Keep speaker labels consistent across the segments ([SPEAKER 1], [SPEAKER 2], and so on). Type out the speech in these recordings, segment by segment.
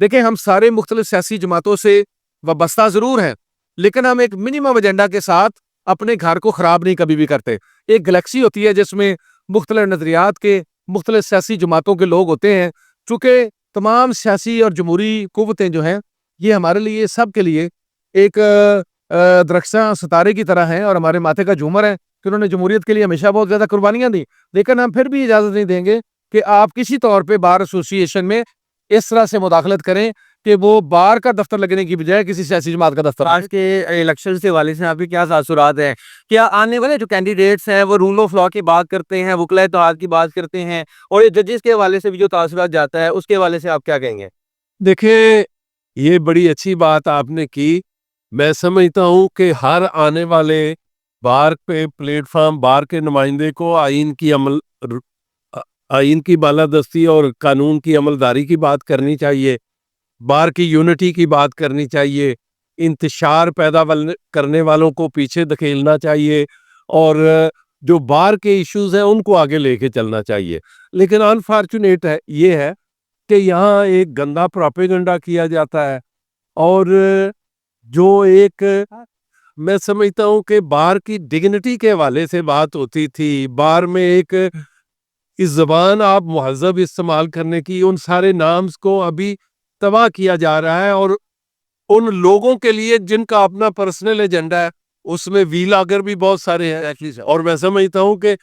[SPEAKER 1] دیکھیں ہم سارے مختلف سیاسی جماعتوں سے وابستہ ضرور ہیں، لیکن ہم ایک منیمم ایجنڈا کے ساتھ اپنے گھر کو خراب نہیں کبھی بھی کرتے۔ ایک گلیکسی ہوتی ہے جس میں مختلف نظریات کے، مختلف سیاسی جماعتوں کے لوگ ہوتے ہیں۔ چونکہ تمام سیاسی اور جمہوری قوتیں جو ہیں یہ ہمارے لیے، سب کے لیے ایک درخشاں ستارے کی طرح ہیں اور ہمارے ماتھے کا جھومر ہے کہ انہوں نے جمہوریت کے لیے ہمیشہ بہت زیادہ قربانیاں دی، لیکن ہم پھر بھی اجازت نہیں دیں گے کہ آپ کسی طور پہ بار ایسوسی ایشن میں اس طرح سے مداخلت کریں کہ وہ بار کا دفتر لگنے کی بجائے کسی سیاسی جماعت کا دفتر۔
[SPEAKER 2] آج کے الیکشن کے حوالے سے آپ کے کیا تاثرات ہیں؟ کیا آنے والے جو کینڈیڈیٹس ہیں وہ رول آف لا کی بات کرتے ہیں، وکلاء اتحاد کی بات کرتے ہیں، اور یہ ججز کے حوالے سے بھی جو تاثرات جاتا ہے اس کے حوالے سے آپ کیا کہیں گے؟
[SPEAKER 3] دیکھیں یہ بڑی اچھی بات آپ نے کی۔ میں سمجھتا ہوں کہ ہر آنے والے بار پہ پلیٹ فارم، بار کے نمائندے کو آئین کی بالادستی اور قانون کی عملداری کی بات کرنی چاہیے، بار کی یونٹی کی بات کرنی چاہیے، انتشار پیدا کرنے والوں کو پیچھے دھکیلنا چاہیے، اور جو بار کے ایشوز ہیں ان کو آگے لے کے چلنا چاہیے۔ لیکن انفارچونیٹ ہے یہ ہے کہ یہاں ایک گندا پروپیگنڈا کیا جاتا ہے، اور جو ایک میں سمجھتا ہوں کہ بار کی ڈگنیٹی کے حوالے سے بات ہوتی تھی، بار میں ایک اس زبان آپ مہذب استعمال کرنے کی، ان سارے نامز کو ابھی تباہ کیا جا رہا ہے، اور ان لوگوں کے لیے جن کا اپنا پرسنل ایجنڈا ہے اس میں وی لاگر بھی بہت سارے ہیں۔ اور میں سمجھتا ہوں کہ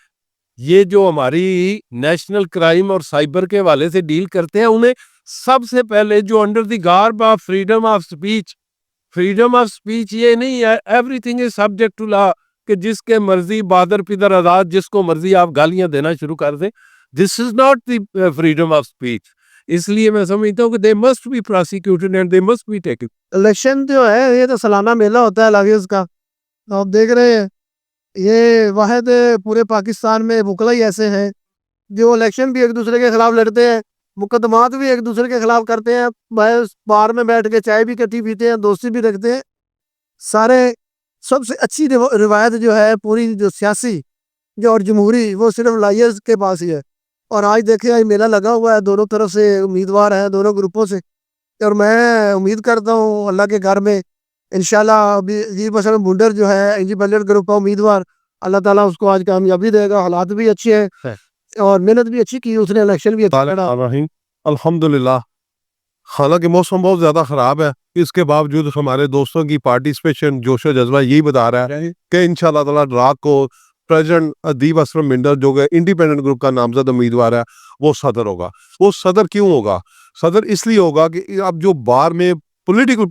[SPEAKER 3] یہ جو ہماری نیشنل کرائم اور سائبر کے حوالے سے ڈیل کرتے ہیں، انہیں سب سے پہلے جو under the garb of freedom of speech, freedom of speech یہ نہیں ہے everything is subject to law, کہ جس کے مرضی بادر پدر آزاد، جس کو مرضی آپ گالیاں دینا شروع کر دیں۔ This is not the freedom of speech. اس لیے میں سمجھتا ہوں کہ they must be prosecuted and they must be taken۔
[SPEAKER 4] Election جو ہے یہ تو سالانہ میلہ ہوتا ہے لاگیز کا، آپ دیکھ رہے ہیں یہ واحد پورے پاکستان میں وکلا ہی ایسے ہیں جو الیکشن بھی ایک دوسرے کے خلاف لڑتے ہیں، مقدمات بھی ایک دوسرے کے خلاف کرتے ہیں، بار میں بیٹھ کے چائے بھی کٹھی پیتے ہیں، دوستی بھی رکھتے ہیں۔ سارے سب سے اچھی روایت جو ہے پوری جو سیاسی جو اور جمہوری، وہ صرف لائرز کے پاس ہی ہے۔ اور آج دیکھیں آج میلہ لگا ہوا ہے، دونوں طرف سے امیدوار ہیں، دونوں گروپوں سے، اور میں امید کرتا ہوں اللہ کے گھر میں انشاءاللہ ابھی مثلا بنڈر جو ہے انڈیپینڈنٹ گروپ کا امیدوار، اللہ تعالیٰ اس کو آج کامیابی دے گا۔ حالات بھی اچھے ہیں اور محنت بھی اچھی کی اس نے، الیکشن بھی اچھا لڑا۔
[SPEAKER 5] الحمدللہ، حالانکہ موسم بہت زیادہ خراب ہے، اس کے باوجود ہمارے دوستوں کی پارٹیسپیشن، جوش و جذبہ یہی بتا رہا ہے کہ انشاءاللہ تعالیٰ رات کو پریزیڈنٹ ادیب اسلم منڈر جو کہ انڈیپینڈنٹ گروپ کا نامزد امیدوار ہے وہ صدر ہوگا۔ وہ صدر کیوں ہوگا؟ صدر اس لیے ہوگا کہ اب جو بار میں پولیٹیکل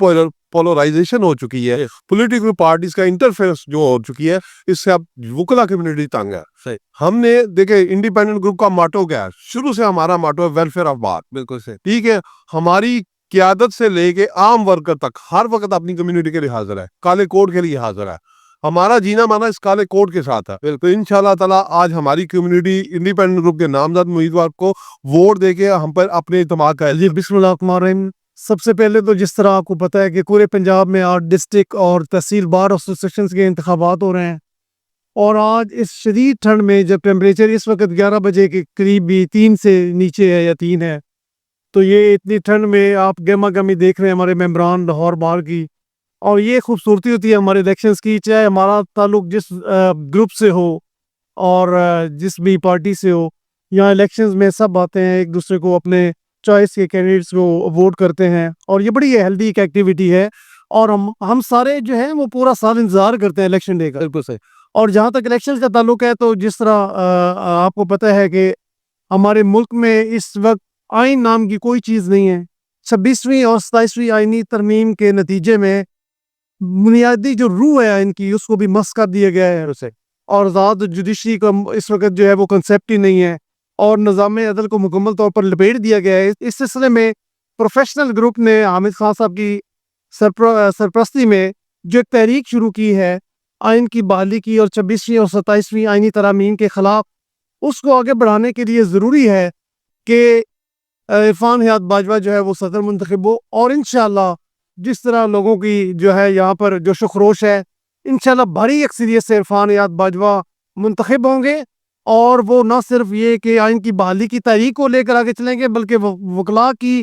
[SPEAKER 5] پولرائزیشن ہو چکی ہے، پولیٹیکل پارٹیز کا انٹرفیئرنس جو ہو چکی ہے، اس سے اب وکلا کمیونٹی تنگ ہے۔ ہم نے دیکھے انڈیپینڈنٹ گروپ کا ماٹو کیا ہے، شروع سے ہمارا ماٹو ہے ویلفیئر آف بار، بالکل سے ٹھیک ہے۔ ہماری قیادت سے لے کے عام ورکر تک ہر وقت اپنی کمیونٹی کے لیے حاضر ہے، کالے کوڈ کے لیے حاضر ہے۔ ہمارا جینا مانا اس کالے کوڈ کے ساتھ ہے۔ تو انشاءاللہ تعالیٰ آج ہماری کمیونٹی انڈیپینڈنٹ گروپ کے نامزد امیدوار کو ووٹ دے کے ہم پر اپنے اعتماد کا
[SPEAKER 6] جی بسم اللہ الرحمن الرحیم۔ سب سے پہلے تو جس طرح آپ کو پتہ ہے کہ پورے پنجاب میں آج ڈسٹرکٹ اور تحصیل بار ایسوسیشنز کے انتخابات ہو رہے ہیں، اور آج اس شدید ٹھنڈ میں جب ٹیمپریچر اس وقت 11 بجے کے قریب بھی 3 سے نیچے ہے یا 3 ہے، تو یہ اتنی ٹھنڈ میں آپ گہما گہمی دیکھ رہے ہیں ہمارے ممبران لاہور بار کی، اور یہ خوبصورتی ہوتی ہے ہمارے الیکشنز کی، چاہے ہمارا تعلق جس گروپ سے ہو اور جس بھی پارٹی سے ہو، یہاں الیکشنز میں سب آتے ہیں ایک دوسرے کو اپنے چوائس کے کینڈیڈیٹس کو ووٹ کرتے ہیں، اور یہ بڑی ہیلدی ایک ایکٹیویٹی ہے، اور ہم سارے جو ہیں وہ پورا سال انتظار کرتے ہیں الیکشن ڈے کا۔ بالکل صحیح۔ اور جہاں تک الیکشن کا تعلق ہے تو جس طرح آپ کو پتہ ہے کہ ہمارے ملک میں اس وقت آئین نام کی کوئی چیز نہیں ہے۔ 26ویں اور 27ویں آئینی ترمیم کے نتیجے میں بنیادی جو روح ہے آئین کی اس کو بھی مسخ کر دیا گیا ہے، اور آزاد جوڈیشری کا اس وقت جو ہے وہ کنسیپٹ ہی نہیں ہے، اور نظام عدل کو مکمل طور پر لپیٹ دیا گیا ہے۔ اس سلسلے میں پروفیشنل گروپ نے حامد خان صاحب کی سرپرستی میں جو ایک تحریک شروع کی ہے آئین کی بحالی کی اور 26ویں اور 27ویں آئینی ترامیم کے خلاف، اس کو آگے بڑھانے کے لیے ضروری ہے کہ عرفان حیات باجوہ جو ہے وہ صدر منتخب ہو، اور انشاءاللہ جس طرح لوگوں کی جو ہے یہاں پر جوش و خروش ہے، انشاءاللہ بھاری اکثریت سے عرفان حیات باجوہ منتخب ہوں گے، اور وہ نہ صرف یہ کہ آئین کی بحالی کی تحریک کو لے کر آگے چلیں گے بلکہ وکلاء کی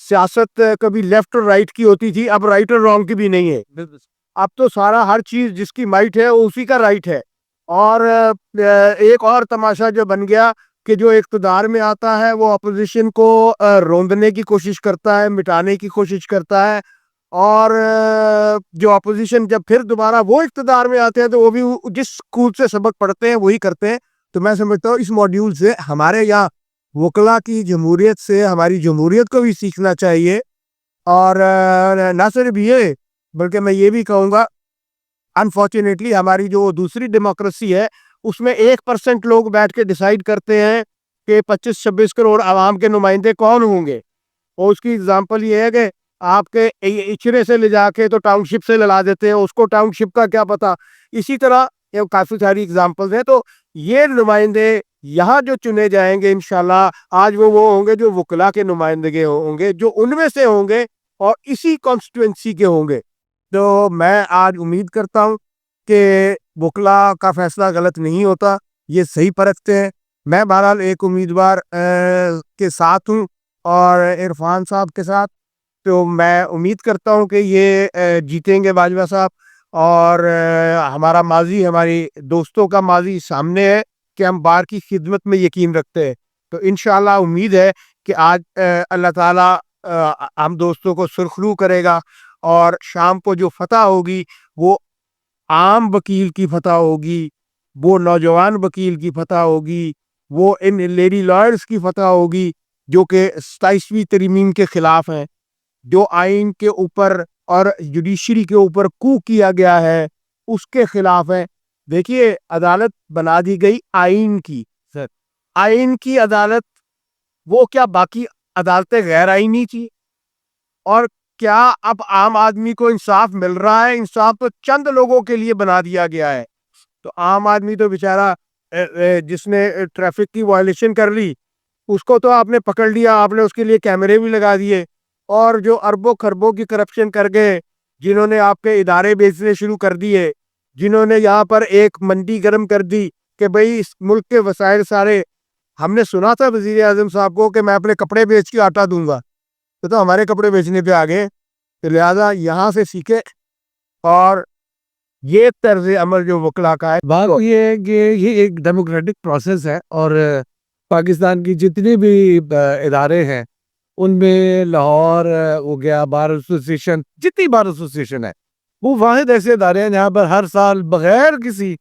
[SPEAKER 6] سیاست کبھی لیفٹ اور رائٹ کی ہوتی تھی، اب رائٹ اور رانگ کی بھی نہیں ہے. اب تو سارا ہر چیز جس کی مائٹ ہے اسی کا رائٹ ہے. اور ایک اور تماشا جو بن گیا کہ جو اقتدار میں آتا ہے وہ اپوزیشن کو روندنے کی کوشش کرتا ہے، مٹانے کی کوشش کرتا ہے. اور جو اپوزیشن جب پھر دوبارہ وہ اقتدار میں آتے ہیں تو وہ بھی جس اسکول سے سبق پڑھتے ہیں وہی کرتے ہیں. تو میں سمجھتا ہوں اس ماڈیول سے ہمارے یہاں وکلا کی جمہوریت سے ہماری جمہوریت کو بھی سیکھنا چاہیے. اور نہ صرف یہ بلکہ میں یہ بھی کہوں گا انفارچونیٹلی ہماری جو دوسری ڈیموکریسی ہے اس میں 1% لوگ بیٹھ کے ڈیسائیڈ کرتے ہیں کہ 25-26 کروڑ عوام کے نمائندے کون ہوں گے. اور اس کی اگزامپل یہ ہے کہ آپ کے اچرے سے لے جا کے تو ٹاؤن شپ سے للا دیتے ہیں، اس کو ٹاؤن شپ کا کیا پتا. اسی طرح یہ کافی ساری اگزامپلز ہیں. تو یہ نمائندے یہاں جو چنے جائیں گے انشاءاللہ آج وہ ہوں گے جو وکلا کے نمائندگی ہوں گے، جو ان میں سے ہوں گے اور اسی کانسٹیٹوئنسی کے ہوں گے. تو میں آج امید کرتا ہوں کہ وکلا کا فیصلہ غلط نہیں ہوتا، یہ صحیح پرکھتے ہیں. میں بہرحال ایک امیدوار کے ساتھ ہوں اور عرفان صاحب کے ساتھ. تو میں امید کرتا ہوں کہ یہ جیتیں گے باجوہ صاحب. اور ہمارا ماضی، ہماری دوستوں کا ماضی سامنے ہے کہ ہم بار کی خدمت میں یقین رکھتے ہیں. تو انشاءاللہ امید ہے کہ آج اللہ تعالیٰ ہم دوستوں کو سرخرو کرے گا اور شام کو جو فتح ہوگی وہ عام وکیل کی فتح ہوگی، وہ نوجوان وکیل کی فتح ہوگی، وہ ان لیڈی لائرز کی فتح ہوگی جو کہ 27ویں ترمیم کے خلاف ہیں، جو آئین کے اوپر اور جوڈیشری کے اوپر کو کیا گیا ہے اس کے خلاف ہے. دیکھیے عدالت بنا دی گئی آئین کی، آئین کی عدالت، وہ کیا باقی عدالتیں غیر آئینی تھی؟ اور کیا اب عام آدمی کو انصاف مل رہا ہے؟ انصاف تو چند لوگوں کے لیے بنا دیا گیا ہے. تو عام آدمی تو بیچارہ جس نے ٹریفک کی وائلیشن کر لی اس کو تو آپ نے پکڑ لیا، آپ نے اس کے لیے کیمرے بھی لگا دیے. اور جو اربوں خربوں کی کرپشن کر گئے، جنہوں نے آپ کے ادارے بیچنے شروع کر دیے، جنہوں نے یہاں پر ایک منڈی گرم کر دی کہ بھئی اس ملک کے وسائل سارے، ہم نے سنا تھا وزیر اعظم صاحب کو کہ میں اپنے کپڑے بیچ کے آٹا دوں گا، تو ہمارے کپڑے بیچنے پہ آگے. لہذا یہاں سے سیکھے. اور یہ طرز عمل جو وکلا کا ہے
[SPEAKER 1] بات یہ ہے کہ یہ ایک ڈیموکریٹک پروسیس ہے اور پاکستان کی جتنی بھی ادارے ہیں ان میں لاہور ہو گیا، بار ایسوسیشن، جتنی بار ایسوسیشن ہے وہ واحد ایسے ادارے ہیں جہاں پر ہر سال بغیر کسی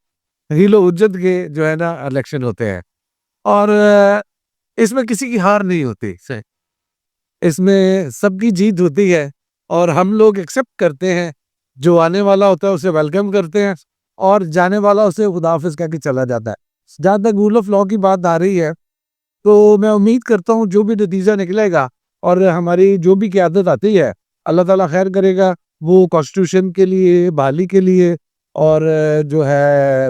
[SPEAKER 1] حیل و حجت کے جو ہے نا الیکشن ہوتے ہیں. اور اس میں کسی کی ہار نہیں ہوتی، اس میں سب کی جیت ہوتی ہے. اور ہم لوگ ایکسیپٹ کرتے ہیں، جو آنے والا ہوتا ہے اسے ویلکم کرتے ہیں اور جانے والا اسے خداحافظ کہہ کے چلا جاتا ہے. جہاں تک رول آف لا کی بات آ رہی ہے تو میں امید کرتا ہوں جو بھی نتیجہ نکلے گا اور ہماری جو بھی قیادت آتی ہے اللہ تعالیٰ خیر کرے گا، وہ کانسٹیٹیوشن کے لیے، بحالی کے لیے اور جو ہے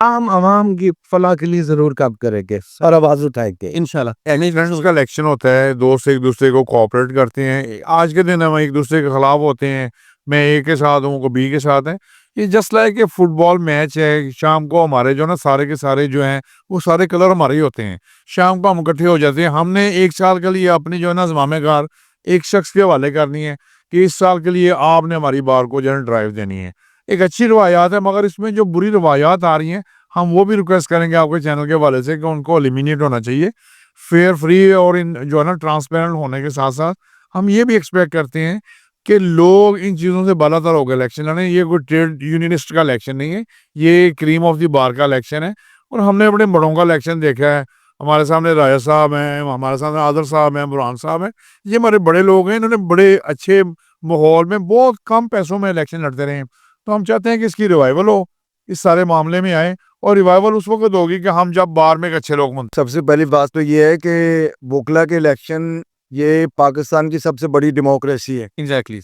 [SPEAKER 1] عام عوام کی فلاح کے لیے ضرور کام کریں گے اور آواز اٹھائیں گے
[SPEAKER 2] انشاءاللہ.
[SPEAKER 7] انٹرنیشنل کا الیکشن ہوتا ہے، دوست ایک دوسرے کو کوآپریٹ کرتے ہیں. آج کے دن ہم ایک دوسرے کے خلاف ہوتے ہیں، میں اے کے ساتھ ہوں، کو بی کے ساتھ ہیں. یہ جسٹ لائک کہ فٹ بال میچ ہے، شام کو ہمارے جو نا سارے کے سارے جو ہیں وہ سارے کلر ہمارے ہی ہوتے ہیں. شام کو ہم اکٹھے ہو جاتے ہیں. ہم نے ایک سال کے لیے اپنی جو ہے نا زمامِ کار ایک شخص کے حوالے کرنی ہے کہ اس سال کے لیے آپ نے ہماری بار کو جو ہے ڈرائیو دینی ہے. ایک اچھی روایات ہے، مگر اس میں جو بری روایات آ رہی ہیں ہم وہ بھی ریکویسٹ کریں گے آپ کے چینل کے حوالے سے کہ ان کو ایلیمینیٹ ہونا چاہیے. فیئر، فری اور جو ہے نا ٹرانسپیرنٹ ہونے کے ساتھ ساتھ ہم یہ بھی ایکسپیکٹ کرتے ہیں کہ لوگ ان چیزوں سے بالا تر ہو کے الیکشن لڑیں. یہ کوئی ٹریڈ یونینسٹ کا الیکشن نہیں ہے، یہ کریم آف دی بار کا الیکشن ہے. اور ہم نے اپنے بڑوں کا الیکشن دیکھا ہے. ہمارے سامنے راجہ صاحب ہیں، ہمارے سامنے عادل صاحب ہیں، برہان صاحب ہیں. یہ ہمارے بڑے لوگ ہیں، انہوں نے بڑے اچھے ماحول میں بہت کم پیسوں میں الیکشن لڑتے رہے ہیں. تو ہم چاہتے ہیں کہ اس کی ریوائول ہو، اس سارے معاملے میں آئے. اور ریوائول اس وقت ہوگی کہ ہم جب بار میں ایک اچھے لوگ
[SPEAKER 8] سب سے پہلی بات تو یہ ہے کہ وکلا کے الیکشن یہ پاکستان کی سب سے بڑی ڈیموکریسی ہے.
[SPEAKER 2] ایگزیکٹلی.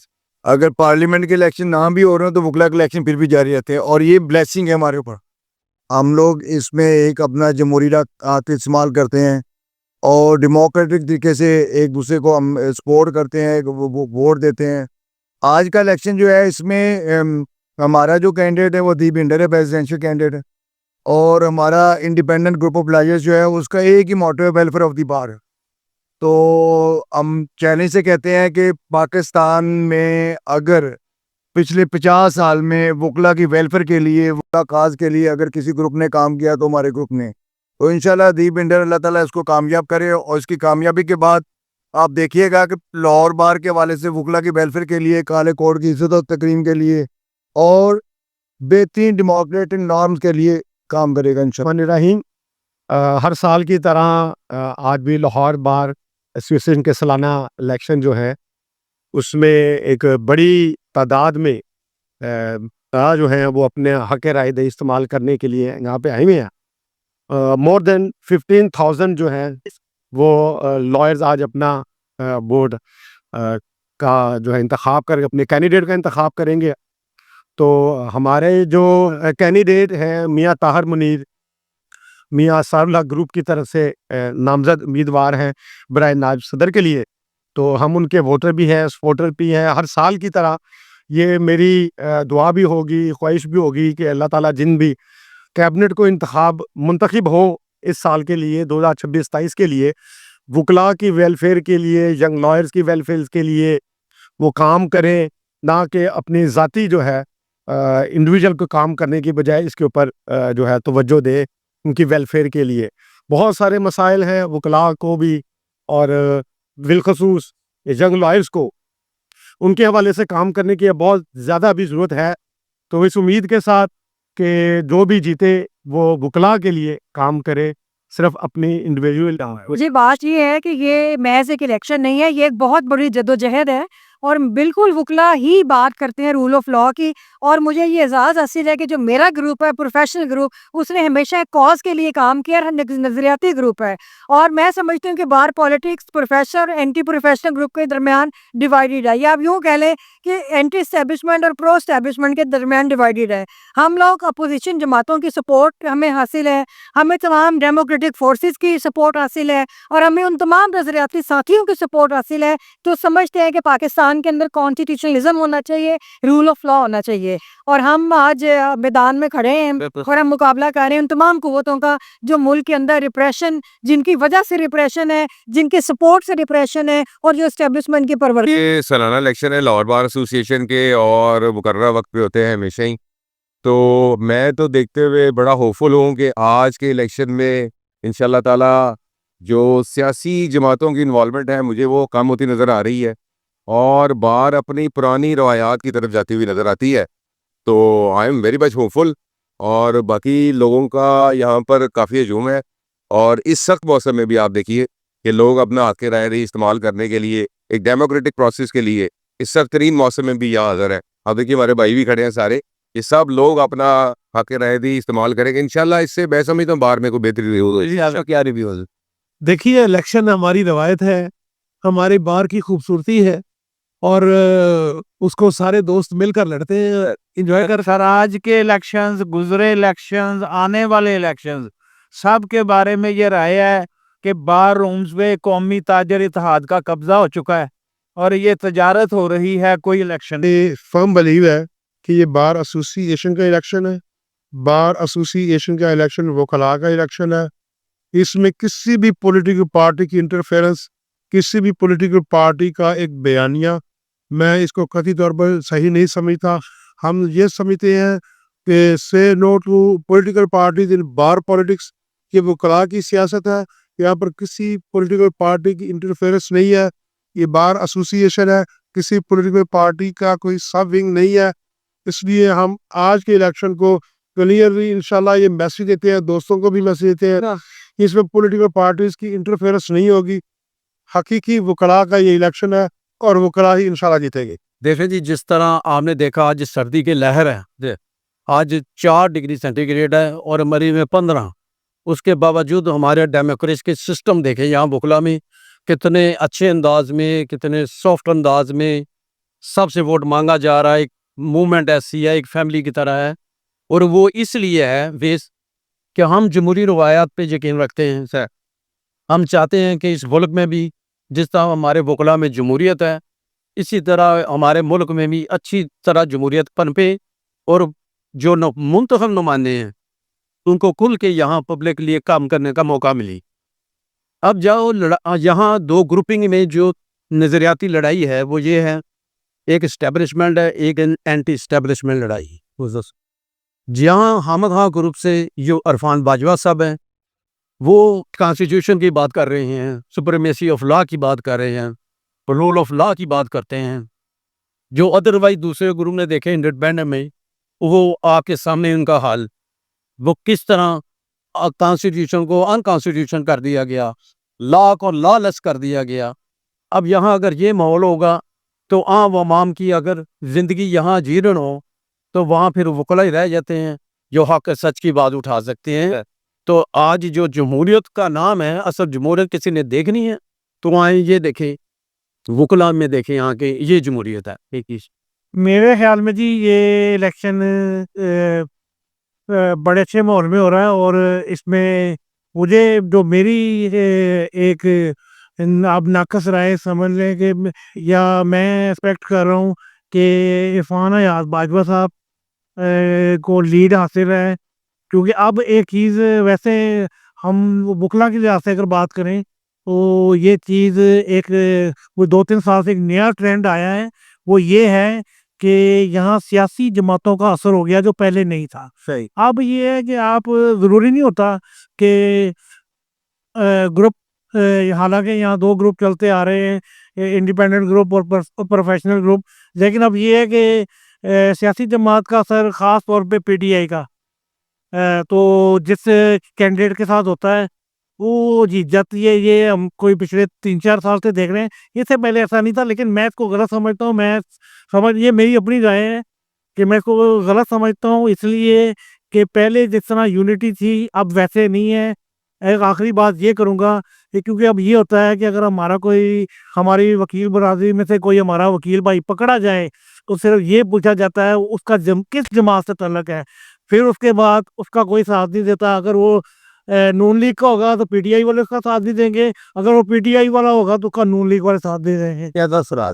[SPEAKER 8] اگر پارلیمنٹ کے الیکشن نہ بھی ہو رہے ہیں تو وکلا کے الیکشن پھر بھی جاری رہتے ہیں اور یہ بلیسنگ ہے ہمارے اوپر. ہم لوگ اس میں ایک اپنا جمہوری حق استعمال کرتے ہیں اور ڈیموکریٹک طریقے سے ایک دوسرے کو ہم سپورٹ کرتے ہیں، ووٹ دیتے ہیں. آج کا الیکشن جو ہے اس میں ہمارا جو کینڈیڈیٹ ہے وہ دیپ بھنڈر ہے، پریزیڈنشل کینڈیڈیٹ ہے. اور ہمارا انڈیپینڈنٹ گروپ آف لائرز جو ہے اس کا ایک ہی موٹو ہے، ویلفیئر آف دی بار. تو ہم چیلنج سے کہتے ہیں کہ پاکستان میں اگر پچھلے 50 سال میں وکلا کی ویلفیئر کے لیے، وکلا کاز کے لیے اگر کسی گروپ نے کام کیا تو ہمارے گروپ نے، تو انشاءاللہ دیپ انڈر اللہ تعالیٰ اس کو کامیاب کرے. اور اس کی کامیابی کے بعد آپ دیکھیے گا کہ لاہور بار کے حوالے سے وکلا کی ویلفیئر کے لیے، کالے کوڈ کی عزت و تکریم کے لیے اور بہترین ڈیموکریٹک نارمز کے لیے کام کرے گا انشاءاللہ.
[SPEAKER 6] الرحمن الرحیم. ہر سال کی طرح آج بھی لاہور بار ایسوسیشن کے سالانہ الیکشن جو ہے اس میں ایک بڑی تعداد میں جو ہیں وہ اپنے حق رائے دہی استعمال کرنے کے لیے یہاں پہ آئے ہوئے ہیں. مور دین 15,000 جو ہیں وہ لائرز آج اپنا بورڈ کا جو ہے انتخاب کر اپنے کینڈیڈیٹ کا انتخاب کریں گے. تو ہمارے جو کینڈیڈیٹ ہیں میاں طاہر منیر، میاں ساراللہ گروپ کی طرف سے نامزد امیدوار ہیں برائے نائب صدر کے لیے. تو ہم ان کے ووٹر بھی ہیں، سپورٹر بھی ہیں. ہر سال کی طرح یہ میری دعا بھی ہوگی، خواہش بھی ہوگی کہ اللہ تعالیٰ جن بھی کیبنٹ کو منتخب ہو اس سال کے لیے 2026-27 کے لیے، وکلا کی ویلفیئر کے لیے، ینگ لائرز کی ویلفیئر کے لیے وہ کام کریں، نہ کہ اپنی ذاتی جو ہے انڈیویجول کو کام کرنے کی بجائے اس کے اوپر جو ہے توجہ دے ان کی ویلفیئر کے لیے. بہت سارے مسائل ہیں وکلاء کو بھی اور بالخصوص ینگ لائرز کو ان کے حوالے سے کام کرنے کی بہت زیادہ بھی ضرورت ہے. تو اس امید کے ساتھ کہ جو بھی جیتے وہ وکلاء کے لیے کام کرے، صرف اپنی انڈیویجول.
[SPEAKER 9] جی بات یہ ہے کہ یہ محض ایک الیکشن نہیں ہے، یہ ایک بہت بڑی جدوجہد ہے اور بالکل وکلا ہی بات کرتے ہیں رول آف لا کی. اور مجھے یہ اعزاز حاصل ہے کہ جو میرا گروپ ہے پروفیشنل گروپ، اس نے ہمیشہ ایک کاز کے لیے کام کیا اور نظریاتی گروپ ہے. اور میں سمجھتی ہوں کہ بار پالیٹکس پروفیشنل اور اینٹی پروفیشنل گروپ کے درمیان ڈیوائیڈڈ ہے، یا آپ یوں کہہ لیں کہ اینٹی اسٹیبلشمنٹ اور پرو اسٹیبلشمنٹ کے درمیان ڈیوائیڈڈ ہے. ہم لوگ اپوزیشن جماعتوں کی سپورٹ ہمیں حاصل ہے، ہمیں تمام ڈیموکریٹک فورسز کی سپورٹ حاصل ہے اور ہمیں ان تمام نظریاتی ساتھیوں کی سپورٹ حاصل ہے تو سمجھتے ہیں کہ پاکستان کے اندر کانسٹیٹیوشنلزم ہونا چاہیے، رول آف لا ہونا چاہیے. اور ہم آج میدان میں کھڑے ہیں اور ہم مقابلہ کر رہے ہیں ان تمام قوتوں کا جو ملک کے اندر ریپریشن، جن کی وجہ سے ریپریشن ہے، جن کے سپورٹ سے ریپریشن ہے اور جو اسٹیبلشمنٹ کی پرورش.
[SPEAKER 10] یہ سالانہ الیکشن ہے لاہور بار ایسوسیشن کے اور مقررہ وقت پہ ہوتے ہیں ہمیشہ ہی. تو میں تو دیکھتے ہوئے بڑا ہوپفل ہوں کہ آج کے الیکشن میں انشاءاللہ تعالیٰ جو سیاسی جماعتوں کی انوالومنٹ ہے مجھے وہ کم ہوتی نظر آ رہی ہے اور بار اپنی پرانی روایات کی طرف جاتی ہوئی نظر آتی ہے. تو آئی ایم ویری مچ ہوپفل اور باقی لوگوں کا یہاں پر کافی ہجوم ہے. اور اس سخت موسم میں بھی آپ دیکھیے کہ لوگ اپنا حق رائے دہی استعمال کرنے کے لیے ایک ڈیموکریٹک پروسیس کے لیے اس سخت ترین موسم میں بھی یہاں حاضر ہے. آپ دیکھیے ہمارے بھائی بھی کھڑے ہیں سارے، یہ سب لوگ اپنا حق رائے دہی استعمال کریں گے انشاءاللہ. اس سے میں سمجھتا ہوں بار میں کوئی بہتری ہوگی. کیا ریویو ہے؟
[SPEAKER 3] دیکھیے الیکشن ہماری روایت ہے، ہمارے بار کی خوبصورتی ہے اور اس کو سارے دوست مل کر لڑتے ہیں، انجوائے کر.
[SPEAKER 11] سر آج کے الیکشنز، گزرے الیکشنز، آنے والے الیکشنز سب کے بارے میں یہ رائے ہے کہ بار رومز میں قومی تاجر اتحاد کا قبضہ ہو چکا ہے اور یہ تجارت ہو رہی ہے. کوئی الیکشن
[SPEAKER 6] فرم بلیو ہے کہ یہ بار ایسوسی ایشن کا الیکشن ہے. بار ایسوسی ایشن کا الیکشن وکلاء کا الیکشن ہے. اس میں کسی بھی پولیٹیکل پارٹی کی انٹرفیرنس، کسی بھی پولیٹیکل پارٹی کا ایک بیانیہ میں اس کو قطعی طور پر صحیح نہیں سمجھتا. ہم یہ سمجھتے ہیں کہ say no to political parties in bar politics. یہ وکلاء کی سیاست ہے، یہاں پر کسی پولیٹیکل پارٹی کی انٹرفیرنس نہیں ہے. یہ بار ایسوسی ایشن ہے، کسی پولیٹیکل پارٹی کا کوئی سب ونگ نہیں ہے. اس لیے ہم آج کے الیکشن کو کلیئرلی انشاءاللہ یہ میسیج دیتے ہیں، دوستوں کو بھی میسیج دیتے ہیں کہ اس میں پولیٹیکل پارٹیز کی انٹرفیرنس نہیں ہوگی. حقیقی وکلاء کا یہ الیکشن ہے اور وکلاء ہی انشاءاللہ جیتے گے.
[SPEAKER 2] دیکھیں جی، جس طرح آپ نے دیکھا آج سردی کی لہر ہے، آج 4 ڈگری سینٹی گریڈ ہے اور مری میں 15. اس کے باوجود ہمارے ڈیموکریسی کے سسٹم دیکھیں یہاں وکلا میں کتنے اچھے انداز میں، کتنے سافٹ انداز میں سب سے ووٹ مانگا جا رہا ہے. ایک موومنٹ ایسی ہے، ایک فیملی کی طرح ہے اور وہ اس لیے ہے ویس کہ ہم جمہوری روایات پہ یقین رکھتے ہیں. سر ہم چاہتے ہیں کہ اس ملک میں بھی جس طرح ہمارے وکلا میں جمہوریت ہے اسی طرح ہمارے ملک میں بھی اچھی طرح جمہوریت پنپے اور جو منتخب نمائندے ہیں ان کو کھل کے یہاں پبلک لیے کام کرنے کا موقع ملی. اب جاؤ یہاں دو گروپنگ میں جو نظریاتی لڑائی ہے وہ یہ ہے، ایک اسٹیبلشمنٹ ہے، ایک اینٹی اسٹیبلشمنٹ لڑائی ہے۔ جہاں حامد خان گروپ سے جو عرفان باجوہ صاحب ہیں وہ کانسٹیٹیوشن کی بات کر رہے ہیں، سپریمیسی آف لا کی بات کر رہے ہیں، رول آف لا کی بات کرتے ہیں، جو ادروائز دوسرے گروپ نے دیکھے انڈیپینڈنٹ میں، وہ آپ کے سامنے ان کا حال، وہ کس طرح کانسٹیٹیوشن کو انکانسٹیٹیوشن کر دیا گیا، لا کو لا لیس کر دیا گیا۔ اب یہاں اگر یہ ماحول ہوگا تو عام عوام کی اگر زندگی یہاں جیرن ہو تو وہاں پھر وکلا ہی رہ جاتے ہیں جو حق سچ کی بات اٹھا سکتے ہیں۔ تو آج جو جمہوریت کا نام ہے، اصل جمہوریت کسی نے دیکھنی ہے تو آئیں یہ دیکھیں، وکلا میں دیکھیں یہاں کے، یہ جمہوریت ہے ایک چیز۔
[SPEAKER 11] میرے خیال میں جی یہ الیکشن بڑے اچھے ماحول میں ہو رہا ہے، اور اس میں مجھے جو میری ایک آپ ناقص رائے سمجھ لیں کہ یا میں ایکسپیکٹ کر رہا ہوں کہ عرفان حیات باجوہ صاحب کو لیڈ حاصل ہے، کیونکہ اب ایک چیز ویسے ہم بکلا کی لحاظ سے اگر بات کریں تو یہ چیز ایک وہ 2-3 سال سے ایک نیا ٹرینڈ آیا ہے، وہ یہ ہے کہ یہاں سیاسی جماعتوں کا اثر ہو گیا جو پہلے نہیں تھا۔
[SPEAKER 2] صحیح۔
[SPEAKER 11] اب یہ ہے کہ آپ ضروری نہیں ہوتا کہ گروپ، حالانکہ یہاں 2 گروپ چلتے آ رہے ہیں، انڈیپینڈنٹ گروپ اور پروفیشنل گروپ، لیکن اب یہ ہے کہ سیاسی جماعت کا اثر خاص طور پہ پی ٹی آئی کا تو جس کینڈیڈیٹ کے ساتھ ہوتا ہے وہ جیت جاتی ہے۔ یہ ہم کوئی پچھلے 3-4 سال سے دیکھ رہے ہیں، اس سے پہلے ایسا نہیں تھا، لیکن میں اس کو غلط سمجھتا ہوں۔ یہ میری اپنی رائے ہے کہ میں اس کو غلط سمجھتا ہوں، اس لیے کہ پہلے جس طرح یونٹی تھی اب ویسے نہیں ہے۔ ایک آخری بات یہ کروں گا کہ کیونکہ اب یہ ہوتا ہے کہ اگر ہماری وکیل برادری میں سے کوئی ہمارا وکیل بھائی پکڑا جائے تو صرف یہ پوچھا جاتا ہے اس کا کس جماعت سے تعلق ہے، پھر اس کے بعد اس کا کوئی ساتھ نہیں دیتا۔ اگر وہ نون لیگ کا ہوگا تو پی ٹی آئی والے اس کا ساتھ نہیں دیں گے، اگر وہ پی ٹی آئی والا ہوگا تو اس کا نون لیگ والے ساتھ دے دیں گے۔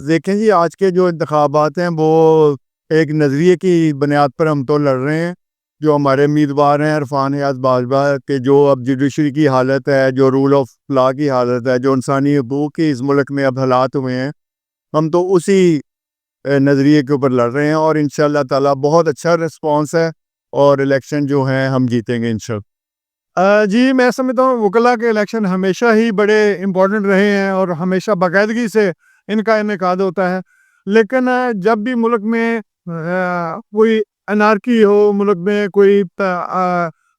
[SPEAKER 8] دیکھیں جی، آج کے جو انتخابات ہیں وہ ایک نظریے کی بنیاد پر ہم تو لڑ رہے ہیں۔ جو ہمارے امیدوار ہیں عرفان حیات باجوہ کے، جو اب جوڈیشری کی حالت ہے، جو رول آف لا کی حالت ہے، جو انسانی حقوق کی اس ملک میں اب حالات ہوئے ہیں، ہم تو اسی نظریے کے اوپر لڑ رہے ہیں، اور انشاءاللہ تعالی بہت اچھا رسپانس ہے، اور الیکشن جو ہیں ہم جیتیں گے انشاءاللہ۔
[SPEAKER 6] جی میں سمجھتا ہوں وکلا کے الیکشن ہمیشہ ہی بڑے امپورٹنٹ رہے ہیں اور ہمیشہ باقاعدگی سے ان کا انعقاد ہوتا ہے، لیکن جب بھی ملک میں کوئی انارکی ہو، ملک میں کوئی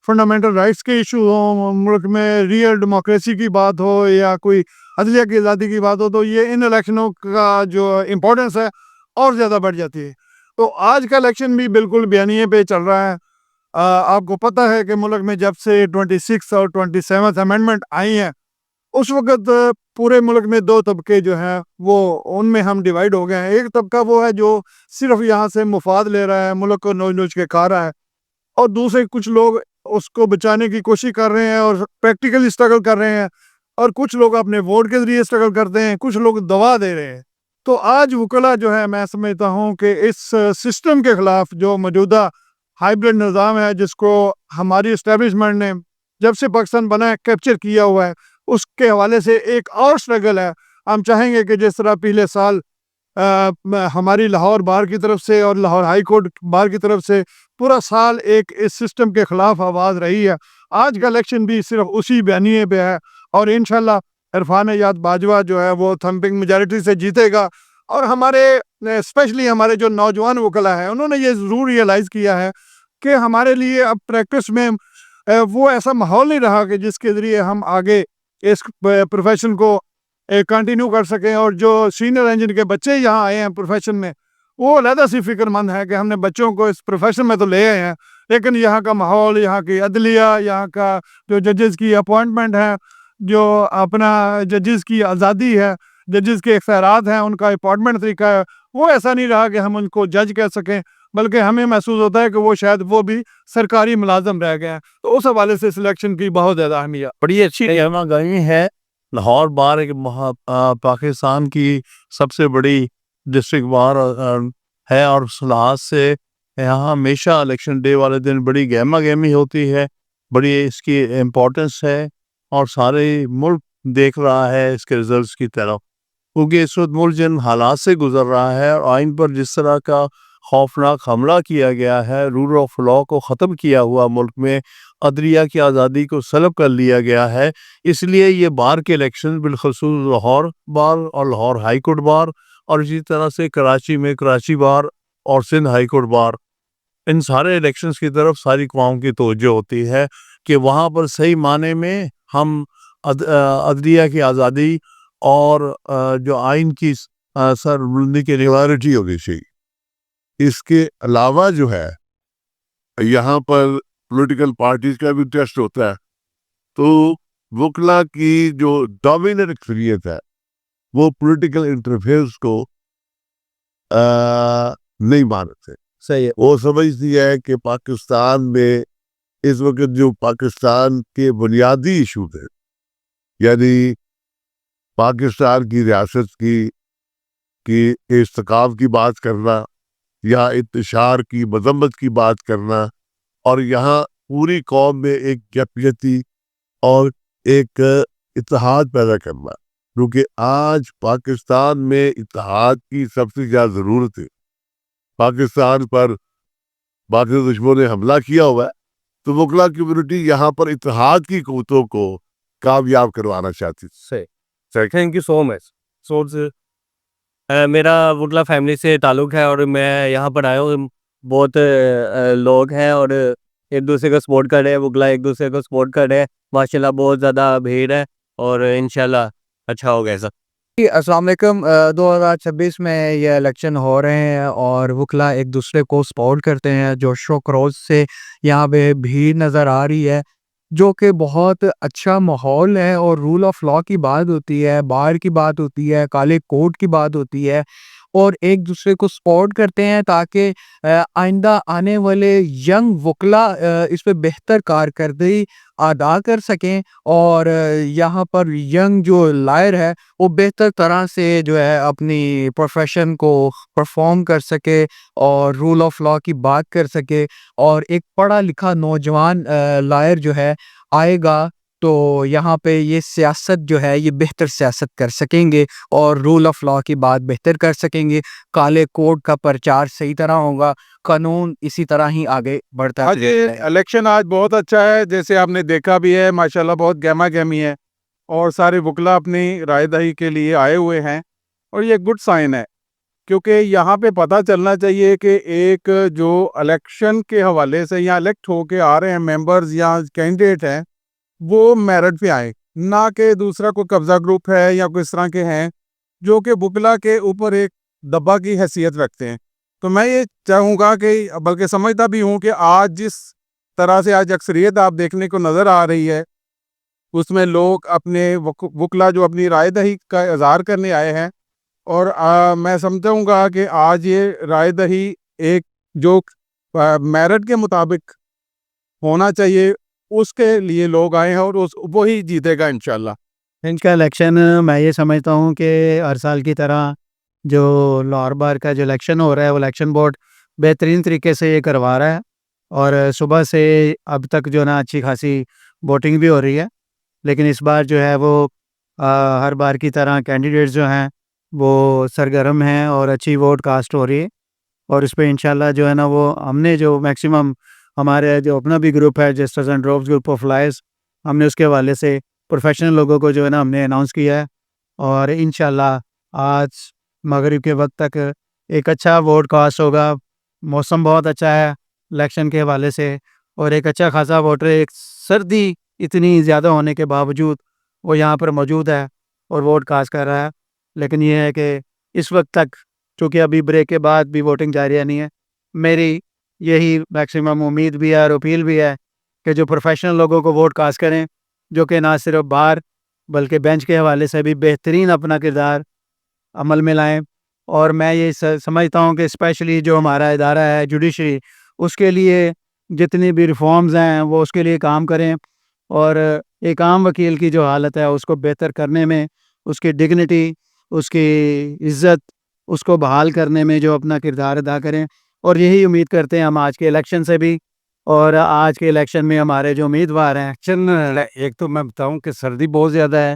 [SPEAKER 6] فنڈامنٹل رائٹس کے ایشو ہوں، ملک میں ریئل ڈیموکریسی کی بات ہو یا کوئی عدلیہ کی آزادی کی بات ہو، تو یہ ان الیکشنوں کا جو امپورٹنس ہے اور زیادہ بڑھ جاتی ہے۔ تو آج کا الیکشن بھی بالکل بیانیے پہ چل رہا ہے۔ آپ کو پتہ ہے کہ ملک میں جب سے 26 اور 27 امینڈمنٹ آئی ہیں، اس وقت پورے ملک میں 2 طبقے جو ہیں وہ ان میں ہم ڈیوائیڈ ہو گئے ہیں۔ ایک طبقہ وہ ہے جو صرف یہاں سے مفاد لے رہا ہے، ملک کو نوچ نوچ کے کھا رہا ہے، اور دوسرے کچھ لوگ اس کو بچانے کی کوشش کر رہے ہیں اور پریکٹیکلی اسٹرگل کر رہے ہیں، اور کچھ لوگ اپنے ووٹ کے ذریعے اسٹرگل کرتے ہیں، کچھ لوگ دوا دے رہے ہیں۔ تو آج وکلا جو ہے، میں سمجھتا ہوں کہ اس سسٹم کے خلاف جو موجودہ ہائیبرڈ نظام ہے، جس کو ہماری اسٹیبلشمنٹ نے جب سے پاکستان بنا ہے کیپچر کیا ہوا ہے، اس کے حوالے سے ایک اور سٹرگل ہے۔ ہم چاہیں گے کہ جس طرح پچھلے سال ہماری لاہور بار کی طرف سے اور لاہور ہائی کورٹ بار کی طرف سے پورا سال ایک اس سسٹم کے خلاف آواز رہی ہے، آج کا الیکشن بھی صرف اسی بیانیے پہ ہے، اور انشاءاللہ عرفان حیات باجوہ جو ہے وہ تھمپنگ میجارٹی سے جیتے گا۔ اور ہمارے اسپیشلی ہمارے جو نوجوان وکلا ہیں، انہوں نے یہ ضرور ریئلائز کیا ہے کہ ہمارے لیے اب پریکٹس میں وہ ایسا ماحول نہیں رہا کہ جس کے ذریعے ہم آگے اس پروفیشن کو کنٹینیو کر سکیں، اور جو سینئر انجن کے بچے یہاں آئے ہیں پروفیشن میں، وہ علیحدہ سی فکر مند ہے کہ ہم نے بچوں کو اس پروفیشن میں تو لے آئے ہیں، لیکن یہاں کا ماحول، یہاں کی عدلیہ، یہاں کا جو ججز کی اپوائنٹمنٹ ہے، جو اپنا ججز کی آزادی ہے، ججز کے اختیارات ہیں، ان کا اپوائنٹمنٹ طریقہ ہے، وہ ایسا نہیں رہا کہ ہم ان کو جج کہہ سکیں، بلکہ ہمیں محسوس ہوتا ہے کہ وہ شاید وہ بھی سرکاری ملازم رہ گئے ہیں۔ تو اس حوالے سے سلیکشن کی بہت زیادہ اہمیت۔
[SPEAKER 2] بڑی اچھی
[SPEAKER 5] گہما گئی ہے۔ لاہور بار ایک پاکستان کی سب سے بڑی ڈسٹرکٹ بار ہے، اور اس لحاظ سے یہاں ہمیشہ الیکشن ڈے والے دن بڑی گہما گہمی ہوتی ہے، بڑی اس کی امپورٹنس ہے، اور سارے ملک دیکھ رہا ہے اس کے رزلٹس کی طرف، کیونکہ اس وقت ملک جن حالات سے گزر رہا ہے اور آئین پر جس طرح کا خوفناک حملہ کیا گیا ہے، رول آف لا کو ختم کیا ہوا، ملک میں عدلیہ کی آزادی کو سلب کر لیا گیا ہے، اس لیے یہ بار کے الیکشن بالخصوص لاہور بار اور لاہور ہائی کورٹ بار اور اسی طرح سے کراچی میں کراچی بار اور سندھ ہائی کورٹ بار، ان سارے الیکشنز کی طرف ساری قوم کی توجہ ہوتی ہے کہ وہاں پر صحیح معنی میں ہم عدلیہ کی آزادی اور جو آئین کی سر بلندی کی ریوارٹی ہونی چاہیے۔
[SPEAKER 7] اس کے علاوہ جو ہے یہاں پر پولیٹیکل پارٹیز کا بھی ٹیسٹ ہوتا ہے، تو وکلا کی جو ڈومیننٹ اکثریت ہے وہ پولیٹیکل انٹرفیئرس کو نہیں مانتے،
[SPEAKER 12] صحیح ہے،
[SPEAKER 7] وہ سمجھتی ہے کہ پاکستان میں اس وقت جو پاکستان کے بنیادی ایشو تھے، یعنی پاکستان کی ریاست کی استحکام کی بات کرنا یا انتشار کی مذمت کی بات کرنا اور یہاں پوری قوم میں ایک یکجہتی اور ایک اتحاد پیدا کرنا، کیونکہ آج پاکستان میں اتحاد کی سب سے زیادہ ضرورت ہے۔ پاکستان پر باقی دشمنوں نے حملہ کیا ہوا ہے، تو وکلا کمیونٹی یہاں پر اتحاد کی قوتوں کو کامیاب کروانا چاہتی ہے۔
[SPEAKER 2] سر تھینک یو سو مچ۔ میرا وکلا فیملی سے تعلق ہے اور میں یہاں پر آیا ہوں، بہت لوگ ہیں اور ایک دوسرے کو سپورٹ کر رہے ہیں، وکلا ایک دوسرے کو سپورٹ کر رہے ہیں، ماشاءاللہ بہت زیادہ بھیڑ ہے اور انشاءاللہ اچھا ہوگا ایسا۔
[SPEAKER 13] السلام علیکم۔ 2026 میں یہ الیکشن ہو رہے ہیں اور وکلا ایک دوسرے کو سپورٹ کرتے ہیں، جوش و خروش سے یہاں پہ بھیڑ نظر آ رہی ہے، جو کہ بہت اچھا ماحول ہے، اور رول آف لا کی بات ہوتی ہے، بار کی بات ہوتی ہے، کالے کوٹ کی بات ہوتی ہے، اور ایک دوسرے کو سپورٹ کرتے ہیں تاکہ آئندہ آنے والے ینگ وکلا اس پہ بہتر کارکردگی ادا کر سکیں، اور یہاں پر ینگ جو لائر ہے وہ بہتر طرح سے جو ہے اپنی پروفیشن کو پرفارم کر سکے اور رول آف لا کی بات کر سکے، اور ایک پڑھا لکھا نوجوان لائر جو ہے آئے گا تو یہاں پہ یہ سیاست جو ہے یہ بہتر سیاست کر سکیں گے اور رول آف لا کی بات بہتر کر سکیں گے، کالے کوڈ کا پرچار صحیح طرح ہوگا، قانون اسی طرح ہی آگے بڑھتا
[SPEAKER 1] آج یہ الیکشن آج بہت اچھا ہے، جیسے آپ نے دیکھا بھی ہے، ماشاءاللہ بہت گہما گہمی ہے اور سارے وکلا اپنی رائے دہی کے لیے آئے ہوئے ہیں، اور یہ گڈ سائن ہے، کیونکہ یہاں پہ پتہ چلنا چاہیے کہ ایک جو الیکشن کے حوالے سے یہاں الیکٹ ہو کے آ رہے ہیں ممبرز یا کینڈیڈیٹ ہیں، وہ میرٹ پہ آئے، نہ کہ دوسرا کوئی قبضہ گروپ ہے یا کوئی اس طرح کے ہیں جو کہ وکلا کے اوپر ایک دبا کی حیثیت رکھتے ہیں۔ تو میں یہ چاہوں گا کہ بلکہ سمجھتا بھی ہوں کہ آج جس طرح سے آج اکثریت آپ دیکھنے کو نظر آ رہی ہے، اس میں لوگ اپنے وکلا جو اپنی رائے دہی کا اظہار کرنے آئے ہیں، اور میں سمجھوں گا کہ آج یہ رائے دہی ایک جو میرٹ کے مطابق ہونا چاہیے اس کے لیے لوگ آئے ہیں، اور وہی جیتے گا انشاءاللہ۔
[SPEAKER 13] ان کا الیکشن میں یہ سمجھتا ہوں کہ ہر سال کی طرح جو لاہور بار کا جو الیکشن ہو رہا ہے وہ الیکشن بورڈ بہترین طریقے سے یہ کروا رہا ہے، اور صبح سے اب تک جو نا اچھی خاصی ووٹنگ بھی ہو رہی ہے، لیکن اس بار جو ہے وہ ہر بار کی طرح کینڈیڈیٹس جو ہیں وہ سرگرم ہیں اور اچھی ووٹ کاسٹ ہو رہی ہے، اور اس پہ انشاءاللہ جو ہے نا وہ ہم نے جو میکسیمم ہمارے جو اپنا بھی گروپ ہے justice and drops group of lawyers, ہم نے اس کے حوالے سے پروفیشنل لوگوں کو جو ہے نا ہم نے اناؤنس کیا ہے، اور انشاءاللہ آج مغرب کے وقت تک ایک اچھا ووٹ کاسٹ ہوگا۔ موسم بہت اچھا ہے الیکشن کے حوالے سے، اور ایک اچھا خاصا ووٹر، ایک سردی اتنی زیادہ ہونے کے باوجود وہ یہاں پر موجود ہے اور ووٹ کاسٹ کر رہا ہے، لیکن یہ ہے کہ اس وقت تک چونکہ ابھی بریک کے بعد بھی ووٹنگ جاری نہیں ہے، میری یہی میکسیمم امید بھی ہے اور اپیل بھی ہے کہ جو پروفیشنل لوگوں کو ووٹ کاسٹ کریں، جو کہ نہ صرف باہر بلکہ بینچ کے حوالے سے بھی بہترین اپنا کردار عمل میں لائیں، اور میں یہ سمجھتا ہوں کہ اسپیشلی جو ہمارا ادارہ ہے جوڈیشری، اس کے لیے جتنی بھی ریفارمز ہیں وہ اس کے لیے کام کریں، اور ایک عام وکیل کی جو حالت ہے اس کو بہتر کرنے میں، اس کی ڈگنیٹی، اس کی عزت، اس کو بحال کرنے میں جو اپنا کردار ادا کریں، اور یہی امید کرتے ہیں ہم آج کے الیکشن سے بھی، اور آج کے الیکشن میں ہمارے جو امیدوار ہیں۔
[SPEAKER 3] ایک تو میں بتاؤں کہ سردی بہت زیادہ ہے،